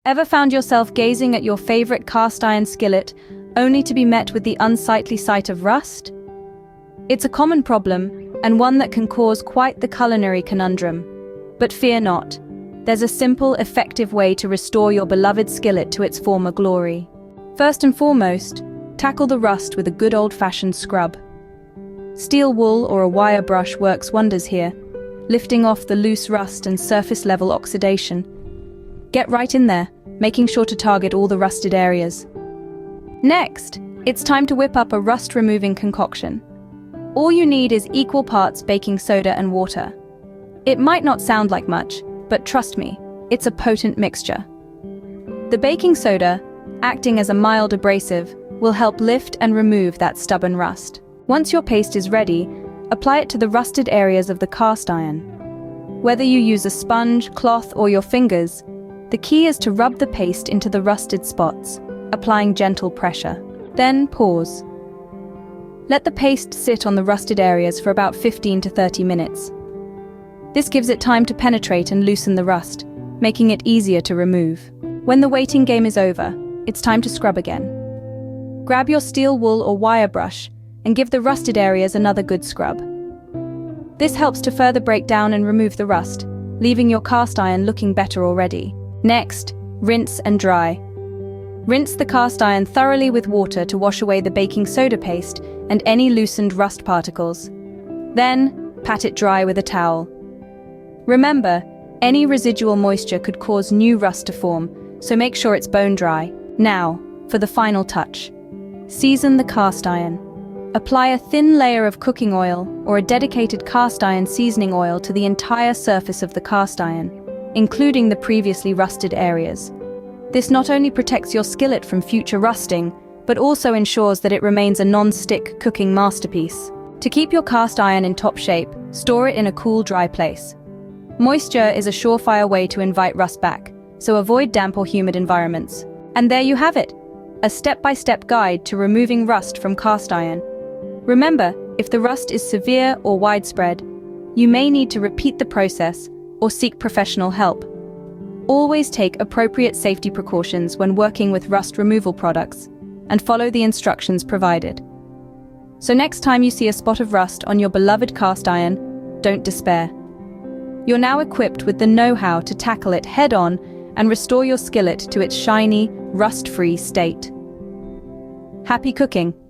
Ever found yourself gazing at your favorite cast iron skillet only to be met with the unsightly sight of rust? It's a common problem, and one that can cause quite the culinary conundrum. But fear not. There's a simple, effective way to restore your beloved skillet to its former glory. First and foremost, tackle the rust with a good old-fashioned scrub. Steel wool or a wire brush works wonders here, lifting off the loose rust and surface-level oxidation. Get right in there, making sure to target all the rusted areas. Next, it's time to whip up a rust-removing concoction. All you need is equal parts baking soda and water. It might not sound like much, but trust me, it's a potent mixture. The baking soda, acting as a mild abrasive, will help lift and remove that stubborn rust. Once your paste is ready, apply it to the rusted areas of the cast iron. Whether you use a sponge, cloth, or your fingers, the key is to rub the paste into the rusted spots, applying gentle pressure. Then pause. Let the paste sit on the rusted areas for about 15 to 30 minutes. This gives it time to penetrate and loosen the rust, making it easier to remove. When the waiting game is over, it's time to scrub again. Grab your steel wool or wire brush and give the rusted areas another good scrub. This helps to further break down and remove the rust, leaving your cast iron looking better already. Next, rinse and dry. Rinse the cast iron thoroughly with water to wash away the baking soda paste and any loosened rust particles. Then, pat it dry with a towel. Remember, any residual moisture could cause new rust to form, so make sure it's bone dry. Now, for the final touch. Season the cast iron. Apply a thin layer of cooking oil or a dedicated cast iron seasoning oil to the entire surface of the cast iron, including the previously rusted areas. This not only protects your skillet from future rusting, but also ensures that it remains a non-stick cooking masterpiece. To keep your cast iron in top shape, store it in a cool, dry place. Moisture is a surefire way to invite rust back, so avoid damp or humid environments. And there you have it, a step-by-step guide to removing rust from cast iron. Remember, if the rust is severe or widespread, you may need to repeat the process or seek professional help. Always take appropriate safety precautions when working with rust removal products and follow the instructions provided. So next time you see a spot of rust on your beloved cast iron, don't despair. You're now equipped with the know-how to tackle it head-on and restore your skillet to its shiny, rust-free state. Happy cooking!